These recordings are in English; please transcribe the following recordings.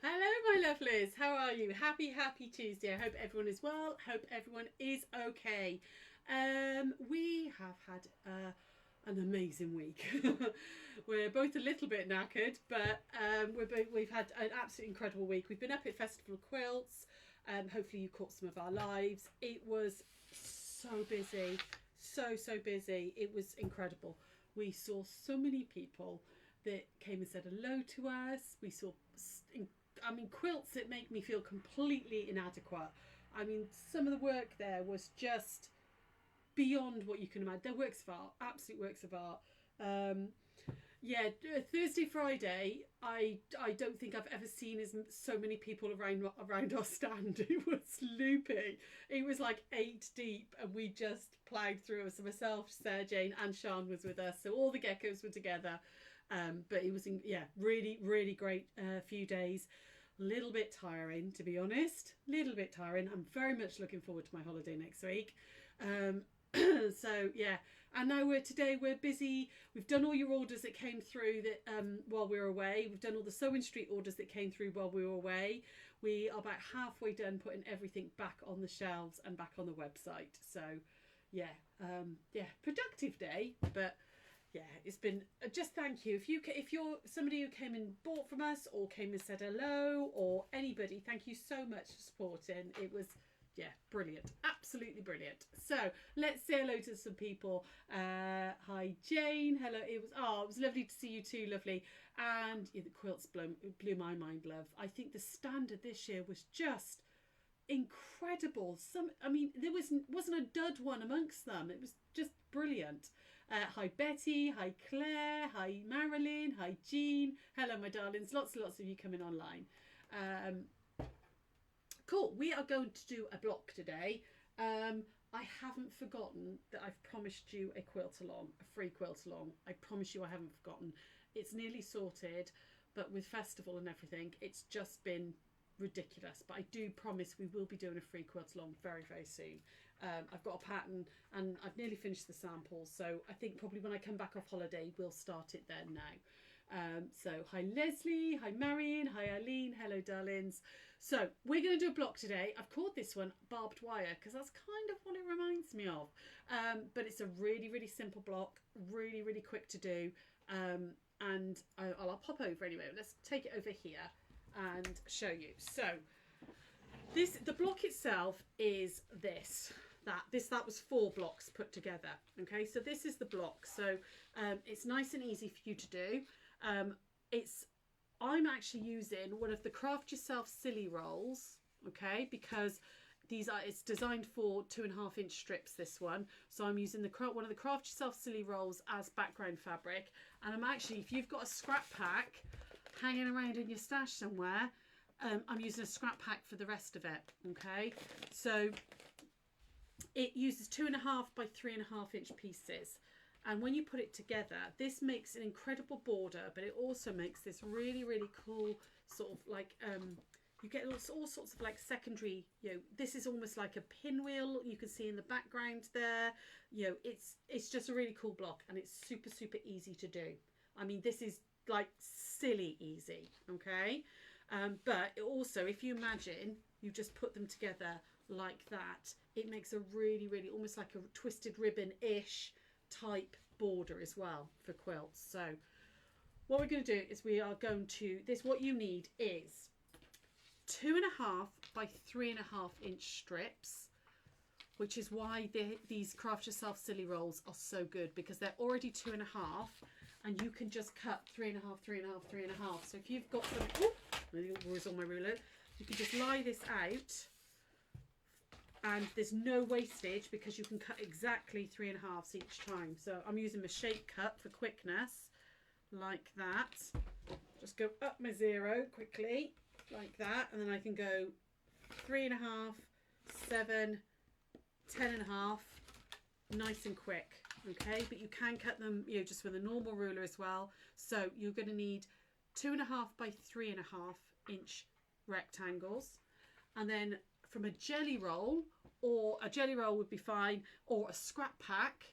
Hello, my lovelies. How are you? Happy Tuesday. I hope everyone is well. Hope everyone is okay. We have had an amazing week. We're both a little bit knackered, but we've had an absolutely incredible week. We've been up at Festival of Quilts. Hopefully, you caught some of our lives. It was so busy, so busy. It was incredible. We saw so many people that came and said hello to us. We saw quilts that make me feel completely inadequate. I mean, some of the work there was just beyond what you can imagine. They're works of art, absolute works of art. Thursday, Friday, I don't think I've ever seen so many people around our stand. It was looping. It was like 8 deep, and we just ploughed through. So myself, Sarah Jane, and Sean was with us. So all the geckos were together. But it was really great few days. A little bit tiring, to be honest. Little bit tiring. I'm very much looking forward to my holiday next week. So yeah, and now we're busy. We've done all your orders that came through that while we were away. We've done all the Sewing Street orders that came through while we were away. We are about halfway done putting everything back on the shelves and back on the website. So yeah, productive day, but yeah, it's been just thank you. If you're somebody who came and bought from us or came and said hello or anybody, thank you so much for supporting. It was brilliant, absolutely brilliant. So let's say hello to some people. Hi Jane, hello. It was lovely to see you too, lovely. And the quilts blew my mind, love. I think the standard this year was just incredible. There wasn't a dud one amongst them. It was just brilliant. Hi Betty, hi Claire, hi Marilyn, hi Jean. Hello my darlings, lots and lots of you coming online. Cool, we are going to do a block today. I haven't forgotten that I've promised you a quilt along, a free quilt along. I promise you I haven't forgotten. It's nearly sorted, but with festival and everything, it's just been ridiculous. But I do promise we will be doing a free quilt along very soon. I've got a pattern and I've nearly finished the samples, so I think probably when I come back off holiday we'll start it then now. So hi Leslie, hi Marion, hi Eileen, hello darlings. So we're going to do a block today. I've called this one Barbed Wire because that's kind of what it reminds me of, but it's a really simple block, really quick to do, and I'll pop over anyway. Let's take it over here and show you. So the block itself is that was 4 blocks put together. Okay, so this is the block. So it's nice and easy for you to do. I'm actually using one of the Craft Yourself Silly Rolls, okay, because it's designed for 2.5 inch strips, this one. So I'm using one of the Craft Yourself Silly Rolls as background fabric. And I'm actually, if you've got a scrap pack hanging around in your stash somewhere, I'm using a scrap pack for the rest of it. Okay, so it uses 2.5 by 3.5 inch pieces, and when you put it together, this makes an incredible border, but it also makes this really cool sort of like you get all sorts of like secondary, this is almost like a pinwheel you can see in the background there. It's just a really cool block, and it's super easy to do. I mean, this is like silly easy, okay? But also, if you imagine you just put them together like that, it makes a really almost like a twisted ribbon-ish type border as well for quilts. So what we're going to do is what you need is 2.5 by 3.5 inch strips, which is why these Craft Yourself Silly Rolls are so good, because they're already 2.5 and you can just cut 3.5. So if you've got some, was on my ruler, you can just lie this out and there's no wastage because you can cut exactly 3.5 each time. So I'm using my shape cut for quickness, like that. Just go up my 0 quickly, like that, and then I can go 3.5, 7, 10.5, nice and quick. Okay, but you can cut them, just with a normal ruler as well. So you're going to need 2.5 by 3.5 inch rectangles, and then from a jelly roll, or a jelly roll would be fine, or a scrap pack,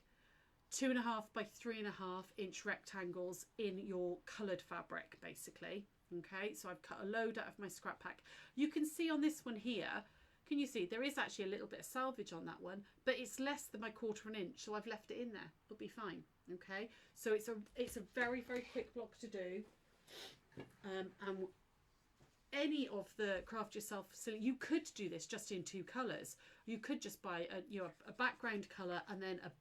2.5 by 3.5 inch rectangles in your coloured fabric, basically. Okay, so I've cut a load out of my scrap pack. You can see on this one here, can you see there is actually a little bit of salvage on that one, but it's less than my 1/4 inch, so I've left it in there. It'll be fine. Okay, so it's a very, very quick block to do. And any of the craft yourself silly, you could do this just in 2 colours. You could just buy a background colour and then a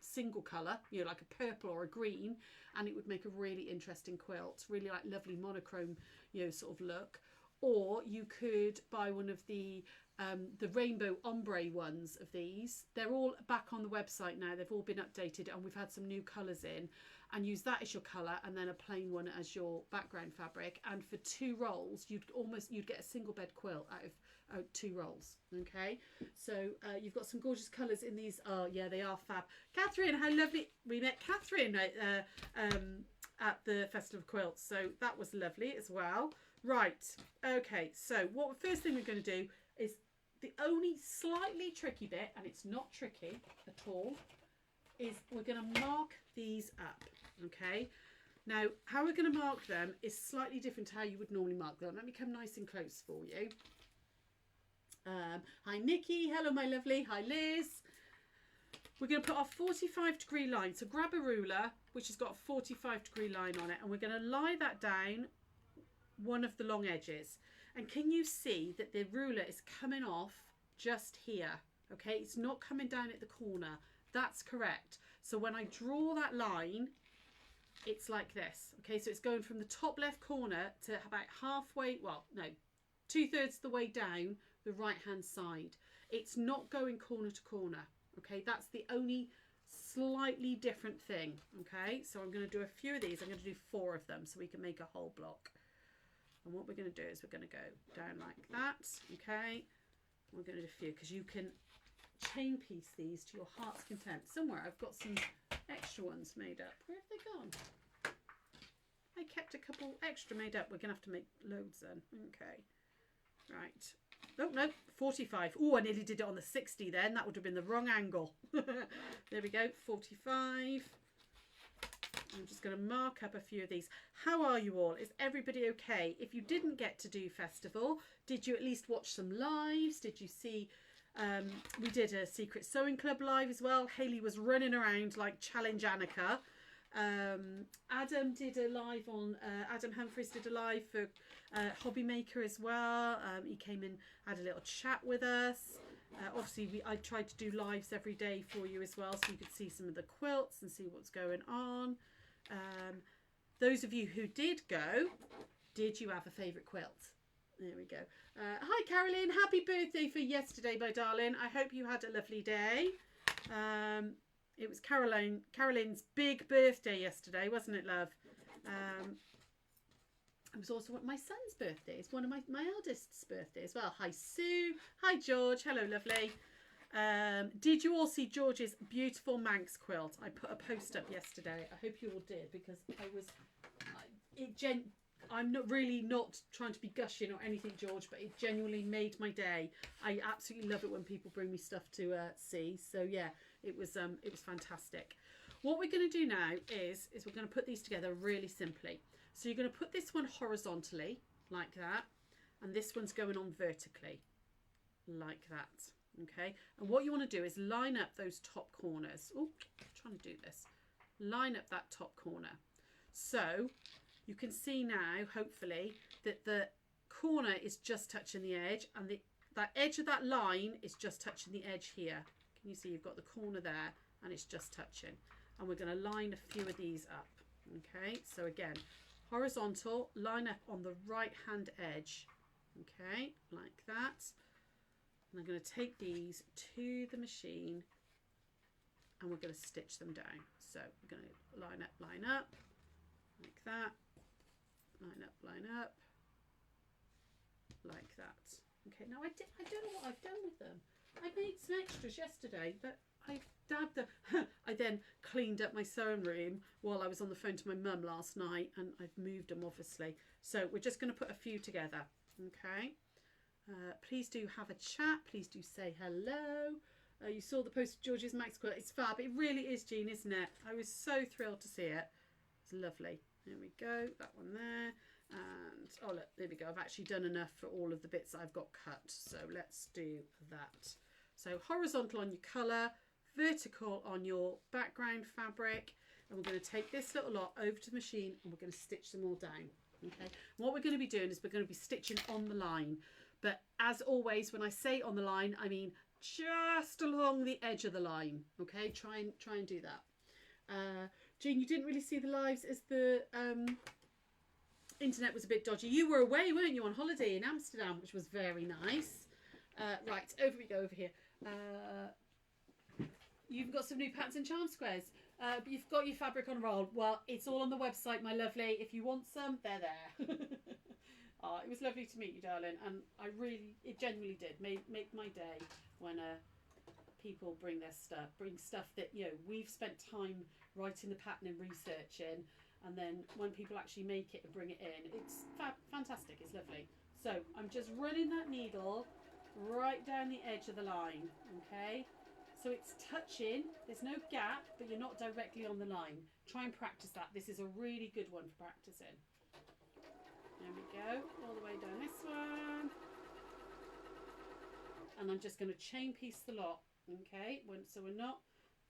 single colour, like a purple or a green, and it would make a really interesting quilt, really like lovely monochrome, sort of look. Or you could buy one of the rainbow ombre ones of these. They're all back on the website now. They've all been updated and we've had some new colours in, and use that as your colour and then a plain one as your background fabric. And for 2 rolls, you'd get a single bed quilt out of 2 rolls. Okay, so you've got some gorgeous colours in these. Oh yeah, they are fab. Catherine, how lovely. We met Catherine at the Festival of Quilts, so that was lovely as well. Right, okay, so what first thing we're going to do is the only slightly tricky bit, and it's not tricky at all, is we're going to mark these up. Okay, now how we're going to mark them is slightly different to how you would normally mark them. Let me come nice and close for you. Hi Nikki, hello my lovely, hi Liz. We're going to put our 45-degree line, so grab a ruler which has got a 45-degree line on it, and we're going to lie that down one of the long edges. And can you see that the ruler is coming off just here? Okay, it's not coming down at the corner. That's correct. So when I draw that line, it's like this. Okay, so it's going from the top left corner to about halfway, well, no, 2/3 the way down the right hand side. It's not going corner to corner. Okay, that's the only slightly different thing. Okay, so I'm going to do a few of these. I'm going to do 4 of them so we can make a whole block. And what we're going to do is we're going to go down like that. Okay, we're going to do a few because you can chain piece these to your heart's content. Somewhere I've got some extra ones made up. Where have they gone? I kept a couple extra made up. We're going to have to make loads then. Okay, right. Oh no, 45. Oh, I nearly did it on the 60 then. That would have been the wrong angle. There we go, 45. I'm just going to mark up a few of these. How are you all? Is everybody okay? If you didn't get to do festival, did you at least watch some lives? Did you see, we did a Secret Sewing Club live as well. Hayley was running around like Challenge Annika. Adam did a live on, Adam Humphries did a live for Hobby Maker as well. He came in, had a little chat with us. Obviously, I tried to do lives every day for you as well, so you could see some of the quilts and see what's going on. Those of you who did go, did you have a favourite quilt? There we go. Hi Carolyn, happy birthday for yesterday, my darling. I hope you had a lovely day. It was Carolyn's big birthday yesterday, wasn't it, love? It was also my son's birthday. It's one of my eldest's birthday as well. Hi Sue. Hi George. Hello, lovely. Did you all see George's beautiful Manx quilt? I put a post up yesterday. I hope you all did, because I'm not trying to be gushing or anything, George, but it genuinely made my day. I absolutely love it when people bring me stuff to see. So yeah, it was fantastic. What we're going to do now is we're going to put these together really simply. So you're going to put this one horizontally like that, and this one's going on vertically like that. Okay, and what you want to do is line up those top corners. Oh, I'm trying to do this. Line up that top corner. So you can see now, hopefully, that the corner is just touching the edge, and that edge of that line is just touching the edge here. Can you see you've got the corner there and it's just touching? And we're going to line a few of these up. Okay, so again, horizontal, line up on the right hand edge. Okay, like that. And I'm going to take these to the machine and we're going to stitch them down. So we're going to line up like that, line up like that. Okay, now I don't know what I've done with them. I made some extras yesterday, but I dabbed them. I then cleaned up my sewing room while I was on the phone to my mum last night, and I've moved them obviously. So we're just going to put a few together. Okay. Please do have a chat. Please do say hello. You saw the post of George's Max quilt. It's fab. It really is, Jean, isn't it? I was so thrilled to see it. It's lovely. There we go. That one there. And oh look, there we go. I've actually done enough for all of the bits that I've got cut. So let's do that. So horizontal on your colour, vertical on your background fabric, and we're going to take this little lot over to the machine and we're going to stitch them all down. Okay, and what we're going to be doing is we're going to be stitching on the line, but as always when I say on the line I mean just along the edge of the line. Okay, try and do that. Jean, you didn't really see the lives as the internet was a bit dodgy. You were away, weren't you, on holiday in Amsterdam, which was very nice. Right, over we go over here. You've got some new patterns and charm squares, but you've got your fabric on roll. Well, it's all on the website, my lovely. If you want some, they're there. Oh, it was lovely to meet you, darling, and it genuinely did make my day when people bring their stuff, that, you know, we've spent time writing the pattern and researching, and then when people actually make it and bring it in, it's fantastic. It's lovely. So I'm just running that needle right down the edge of the line. Okay, so it's touching, there's no gap, but you're not directly on the line. Try and practice that. This is a really good one for practicing. There we go, all the way down this one. And I'm just going to chain piece the lot. Okay, so we're not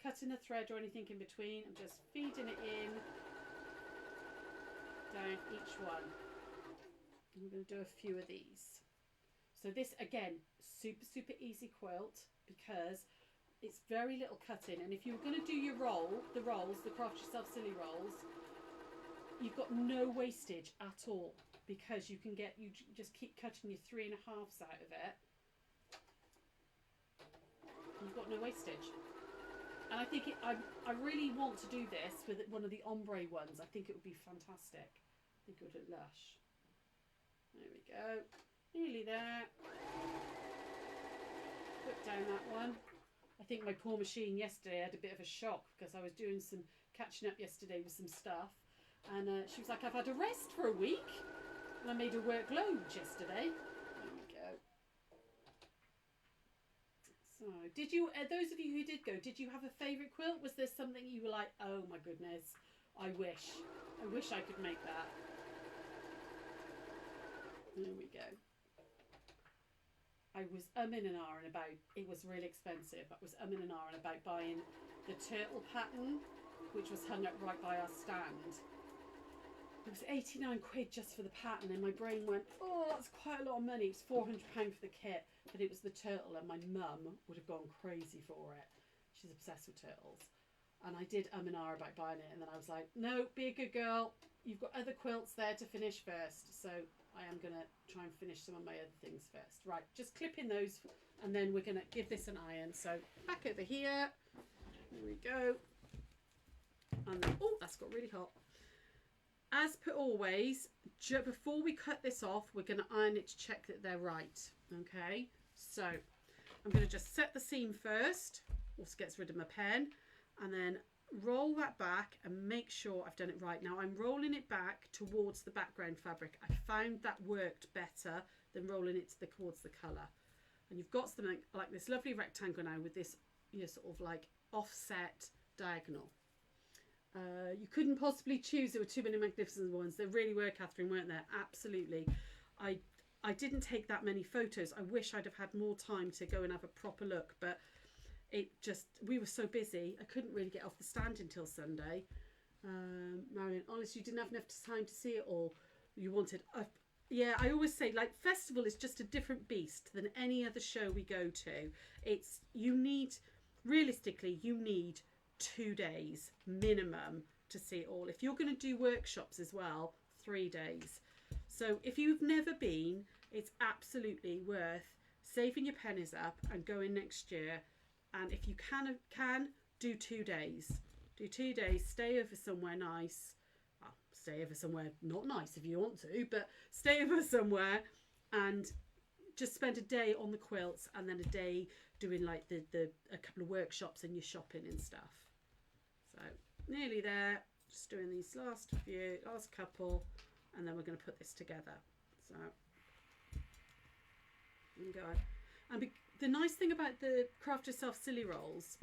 cutting a thread or anything in between. I'm just feeding it in down each one. I'm going to do a few of these. So this, again, super easy quilt because it's very little cutting. And if you're going to do your the Craft Yourself Silly rolls, you've got no wastage at all because you just keep cutting your 3.5s out of it. You've got no wastage. And I think I really want to do this with one of the ombre ones. I think it would be fantastic. I think it would look lush. There we go. Nearly there. Put down that one. I think my poor machine yesterday had a bit of a shock because I was doing some catching up yesterday with some stuff. And she was like, I've had a rest for a week. And I made her work loads yesterday. There we go. So, did you, those of you who did go, did you have a favourite quilt? Was there something you were like, oh my goodness, I wish I could make that. There we go. I was umming and ahhing about, it was really expensive, but I was umming and ahhing about buying the turtle pattern, which was hung up right by our stand. It was 89 quid just for the pattern, and my brain went, oh, that's quite a lot of money. It's £400 for the kit, but it was the turtle, and my mum would have gone crazy for it. She's obsessed with turtles. And I did and ah about buying it, and then I was like, no, be a good girl. You've got other quilts there to finish first. So I am going to try and finish some of my other things first. Right, just clip in those, and then we're going to give this an iron. So back over here. There we go. And then, oh, that's got really hot. As per always, before we cut this off, we're going to iron it to check that they're right. Okay, so I'm going to just set the seam first. Also gets rid of my pen, and then roll that back and make sure I've done it right. Now I'm rolling it back towards the background fabric. I found that worked better than rolling it towards the colour. And you've got something like this lovely rectangle now with this, you know, sort of like offset diagonal. You couldn't possibly choose. There were too many magnificent ones. There really were, Catherine, weren't there? Absolutely. I didn't take that many photos. I wish I'd have had more time to go and have a proper look, but we were so busy. I couldn't really get off the stand until Sunday. Marion, honestly, you didn't have enough time to see it all. You wanted, yeah, I always say, like, festival is just a different beast than any other show we go to. Realistically, you need 2 days minimum to see it all. If you're going to do workshops as well, 3 days. So if you've never been, it's absolutely worth saving your pennies up and going next year. And if you can do 2 days. Do 2 days, stay over somewhere nice. Well, stay over somewhere not nice if you want to, but stay over somewhere and just spend a day on the quilts and then a day doing like a couple of workshops and your shopping and stuff. So nearly there. Just doing these last couple, and then we're going to put this together. So there we go. And the nice thing about the Craft Yourself Silly Rolls,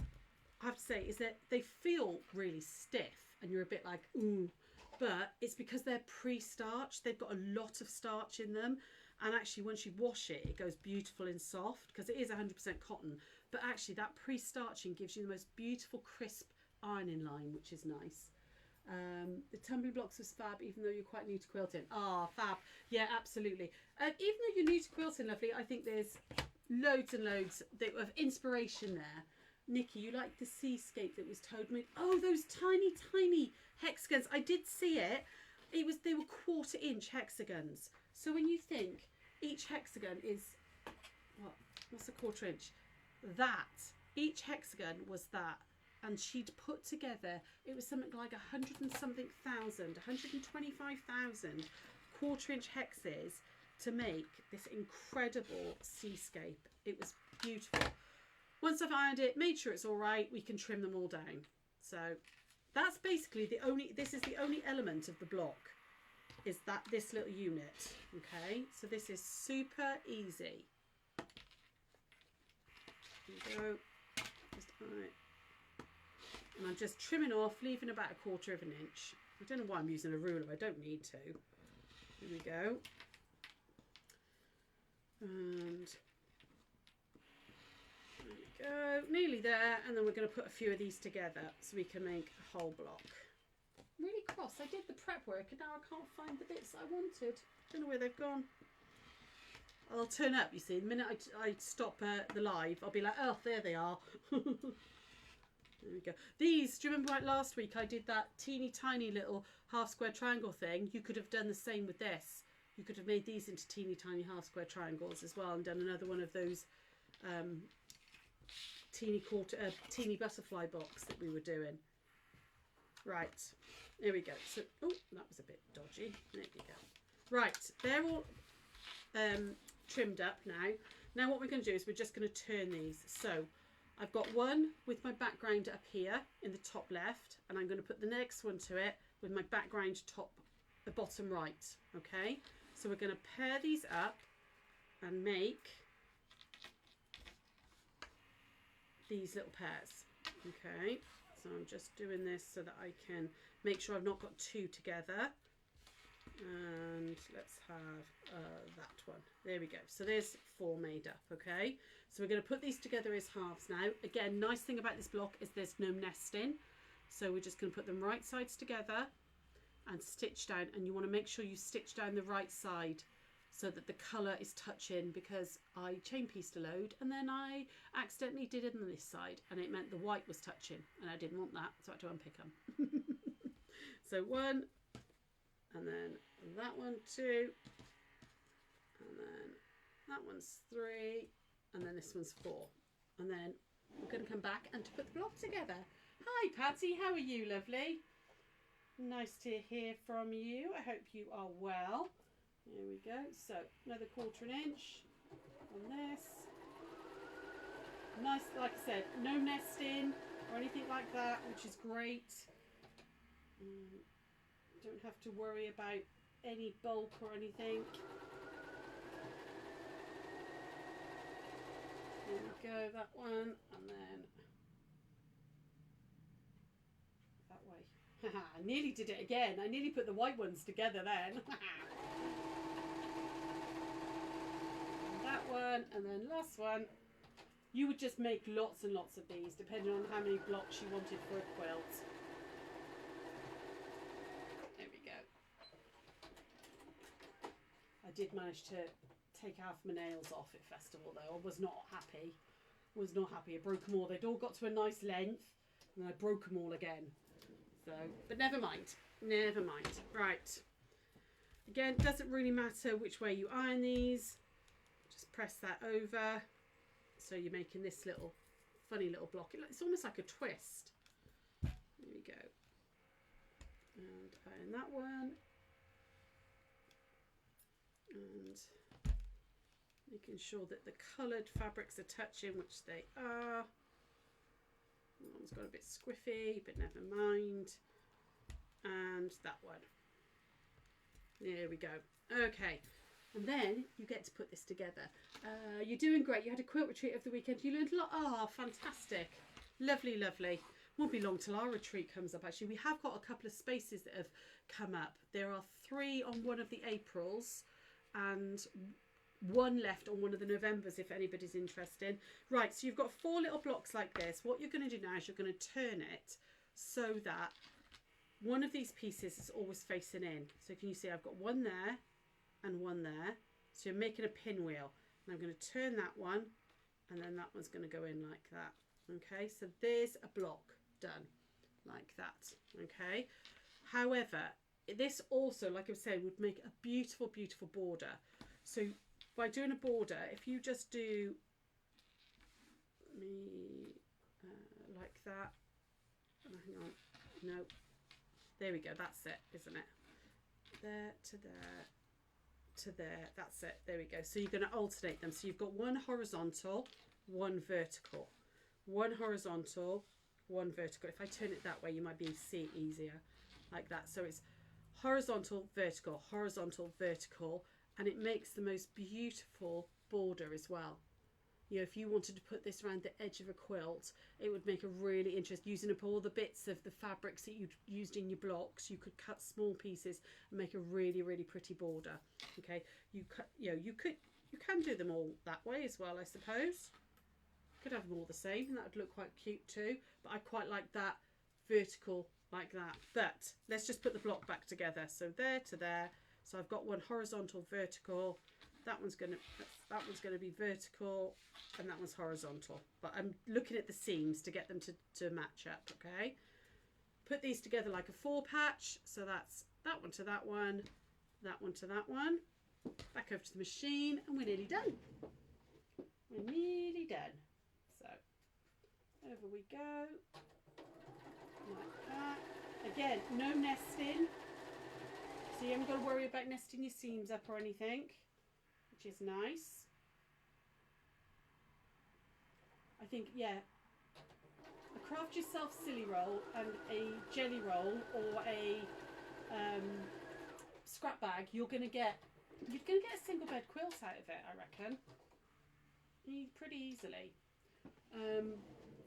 I have to say, is that they feel really stiff, and you're a bit like, ooh. but it's because they're pre-starched. They've got a lot of starch in them, and actually once you wash it, it goes beautiful and soft because it is 100% cotton. But actually that pre-starching gives you the most beautiful crisp ironing line, which is nice. The tumbling blocks was fab, even though you're quite new to quilting. Ah, fab. Yeah, absolutely. Even though you're new to quilting, lovely, I think there's loads and loads of inspiration there. Nikki, you like the seascape that was told me. Oh, those tiny, tiny hexagons. I did see it. They were 1/4 inch hexagons. So when you think each hexagon is what's a 1/4 inch? Each hexagon was that. And she'd put together, it was something like 100 and something thousand, 125,000 1/4 inch hexes to make this incredible seascape. It was beautiful. Once I've ironed it, made sure it's all right, we can trim them all down. So that's basically this is the only element of the block, is this little unit. Okay, so this is super easy. There you go. Just and I'm just trimming off, leaving about 1/4 of an inch. I don't know why I'm using a ruler, I don't need to. Here we go. And there we go, nearly there. And then we're going to put a few of these together so we can make a whole block. Really cross, I did the prep work and now I can't find the bits I wanted. Don't know where they've gone. I'll turn up, you see, the minute I stop the live, I'll be like, oh, there they are. There we go. These, do you remember like last week I did that teeny tiny little half square triangle thing? You could have done the same with this. You could have made these into teeny tiny half square triangles as well and done another one of those teeny butterfly box that we were doing. Right, there we go. So, oh, that was a bit dodgy. There you go. Right, they're all trimmed up now. Now what we're going to do is we're just going to turn these. So I've got one with my background up here in the top left, and I'm going to put the next one to it with my background the bottom right. Okay, so we're going to pair these up and make these little pairs. Okay, so I'm just doing this so that I can make sure I've not got two together. And let's have that one. There we go. So there's 4 made up. Okay, so we're going to put these together as halves now. Again, nice thing about this block is there's no nesting, so we're just going to put them right sides together and stitch down. And you want to make sure you stitch down the right side so that the colour is touching, because I chain pieced a load and then I accidentally did it on this side and it meant the white was touching and I didn't want that, so I had to unpick them. So 1, and then that one 2, and then that one's 3, and then this one's 4. And then we're going to come back and to put the block together. Hi Patty, how are you, lovely? Nice to hear from you. I hope you are well. There we go. So another 1/4 inch on this. Nice, like I said, no nesting or anything like that, which is great. Don't have to worry about any bulk or anything. There we go, that one, and then that way. I nearly did it again. I nearly put the white ones together then. That one, and then last one. You would just make lots and lots of these, depending on how many blocks you wanted for a quilt. I did manage to take half my nails off at festival though. I was not happy. I broke them all. They'd all got to a nice length and I broke them all again. So, but never mind. Never mind. Right. Again, doesn't really matter which way you iron these. Just press that over. So you're making this little funny little block. It's almost like a twist. There we go. And iron that one. And making sure that the coloured fabrics are touching, which they are. That one's got a bit squiffy, but never mind. And that one. There we go. Okay. And then you get to put this together. You're doing great. You had a quilt retreat over the weekend. You learned a lot. Oh, fantastic. Lovely, lovely. won't be long till our retreat comes up. Actually, we have got a couple of spaces that have come up. There are 3 on one of the Aprils and 1 left on one of the Novembers, if anybody's interested. Right, so you've got 4 little blocks like this. What you're going to do now is you're going to turn it so that one of these pieces is always facing in. So can you see I've got 1 there and 1 there. So you're making a pinwheel. And I'm going to turn that one, and then that one's going to go in like that. Okay, so there's a block done like that. Okay, however, this also, like I was saying, would make a beautiful, beautiful border. So by doing a border, if you just do like that, hang on, no, there we go, that's it, isn't it? There to there to there, that's it, there we go. So you're going to alternate them. So you've got 1 horizontal, 1 vertical, 1 horizontal, 1 vertical. If I turn it that way, you might be able to see it easier like that. So it's horizontal, vertical, and it makes the most beautiful border as well. You know, if you wanted to put this around the edge of a quilt, it would make a really interesting, using up all the bits of the fabrics that you used in your blocks. You could cut small pieces and make a really, really pretty border. Okay, you can do them all that way as well, I suppose. Could have them all the same, and that would look quite cute too. But I quite like that vertical like that. But let's just put the block back together. So there to there. So I've got 1 horizontal, vertical. That one's going to be vertical, and that one's horizontal. But I'm looking at the seams to get them to match up. Okay. Put these together like a 4 patch. So that's that one to that one, that one to that one. Back over to the machine, and we're nearly done. We're nearly done. So over we go. Like that. Again, no nesting. So you haven't got to worry about nesting your seams up or anything, which is nice. I think, yeah, a craft yourself silly roll and a jelly roll or a scrap bag, you're gonna get a single bed quilt out of it, I reckon. Pretty easily.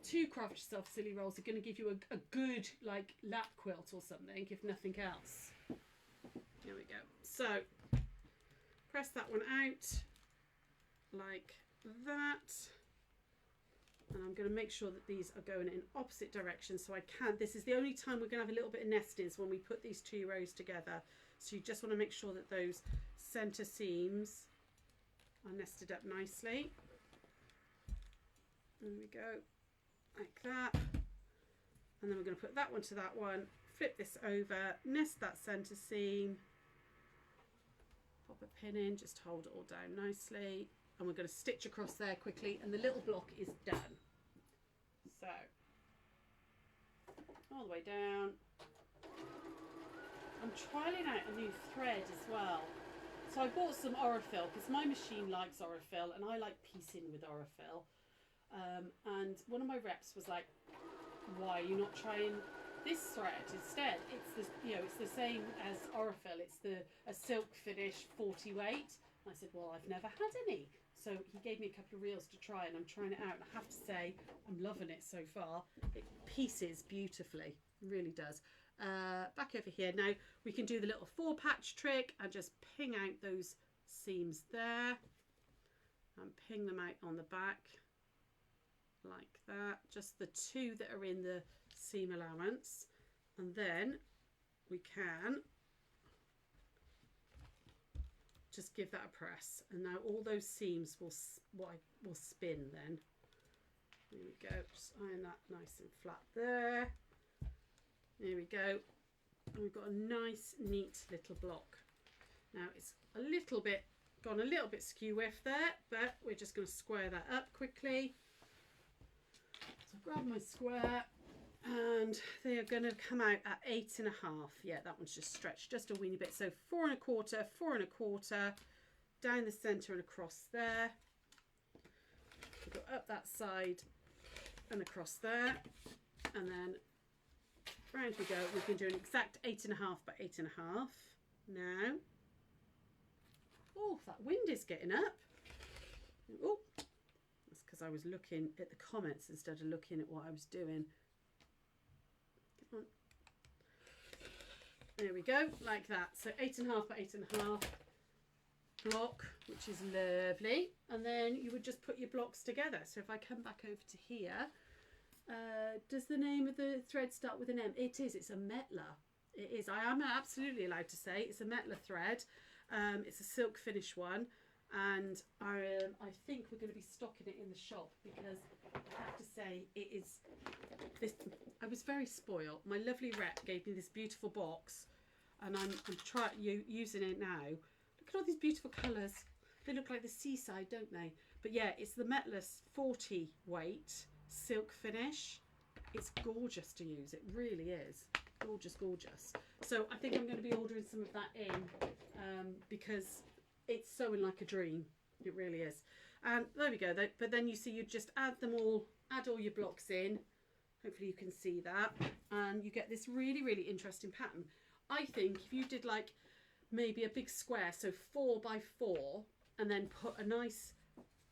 2 craft yourself silly rolls are going to give you a good like lap quilt or something, if nothing else. There we go. So press that one out like that, and I'm going to make sure that these are going in opposite directions so I can. This is the only time we're going to have a little bit of nesting is when we put these 2 rows together. So you just want to make sure that those center seams are nested up nicely. There we go, like that. And then we're going to put that one to that one, flip this over, nest that center seam, pop a pin in, just hold it all down nicely, and we're going to stitch across there quickly, and the little block is done. So all the way down. I'm trialing out a new thread as well. So I bought some Aurifil because my machine likes Aurifil and I like piecing with Aurifil. And one of my reps was like, why are you not trying this thread instead? It's the, it's the same as Aurifil. It's a silk finish 40 weight. And I said, well, I've never had any. So he gave me a couple of reels to try, and I'm trying it out. And I have to say, I'm loving it so far. It pieces beautifully, it really does. Back over here. Now we can do the little 4 patch trick and just ping out those seams there and ping them out on the back like that. Just the 2 that are in the seam allowance, and then we can just give that a press, and now all those seams will spin then. There we go, just iron that nice and flat there. There we go, and we've got a nice neat little block. Now it's gone a little bit skew whiff there, but we're just going to square that up quickly. So grab my square, and they are going to come out at 8.5. Yeah, that one's just stretched just a weeny bit. So 4 1/4, 4 1/4, down the centre and across there. We'll go up that side and across there, and then round we go. We can do an exact 8.5 by 8.5 now. Oh, that wind is getting up. Oh, that's because I was looking at the comments instead of looking at what I was doing. There we go, like that. So 8.5 by 8.5 block, which is lovely. And then you would just put your blocks together. So if I come back over to here, does the name of the thread start with an M? It is. It's a Metler. It is. I am absolutely allowed to say it's a Metler thread. It's a silk finish one, and I think we're going to be stocking it in the shop because I have to say it is. I was very spoiled. My lovely rep gave me this beautiful box, and I'm using it now. Look at all these beautiful colours. They look like the seaside, don't they? But yeah, it's the Metless 40 weight silk finish. It's gorgeous to use. It really is. Gorgeous, gorgeous. So I think I'm going to be ordering some of that in because it's sewing like a dream. It really is. And there we go. But then you see, you just add all your blocks in. Hopefully you can see that. And you get this really, really interesting pattern. I think if you did like maybe a big square, so 4 by 4, and then put a nice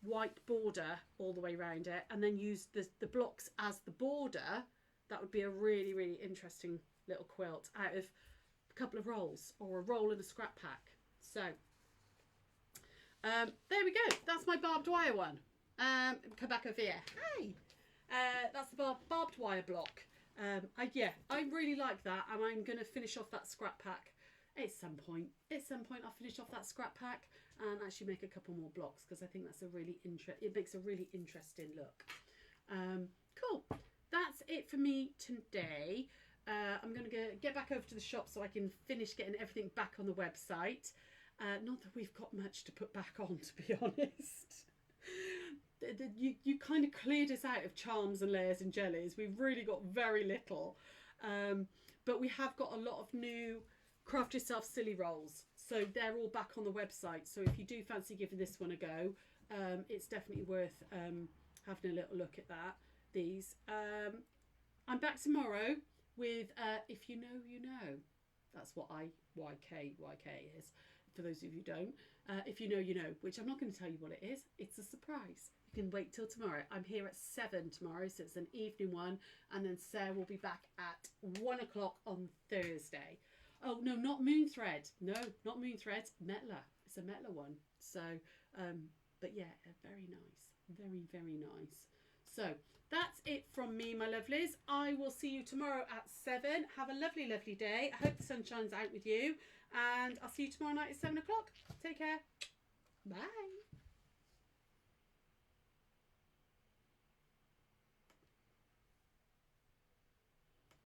white border all the way around it, and then use the blocks as the border, that would be a really, really interesting little quilt out of a couple of rolls, or a roll and a scrap pack. So there we go. That's my barbed wire one. Come back over here. Hi. That's the barbed wire block. I really like that, and I'm going to finish off that scrap pack at some point. I'll finish off that scrap pack and actually make a couple more blocks, because I think that's it makes a really interesting look. Cool. That's it for me today. I'm going to get back over to the shop so I can finish getting everything back on the website. Not that we've got much to put back on, to be honest. You kind of cleared us out of charms and layers and jellies. We've really got very little. But we have got a lot of new Craft Yourself silly rolls. So they're all back on the website. So if you do fancy giving this one a go, it's definitely worth having a little look at these. I'm back tomorrow with If You Know, You Know. That's what YK is, for those of you who don't. If You Know, You Know, which I'm not going to tell you what it is. It's a surprise. You can wait till tomorrow. I'm here at 7 tomorrow, so it's an evening one. And then Sarah will be back at 1 o'clock on Thursday. Oh, no, not Moon Thread. No, not Moon Thread. Metler. It's a Metler one. So, but yeah, very nice. Very, very nice. So that's it from me, my lovelies. I will see you tomorrow at 7. Have a lovely, lovely day. I hope the sun shines out with you. And I'll see you tomorrow night at 7 o'clock. Take care. Bye.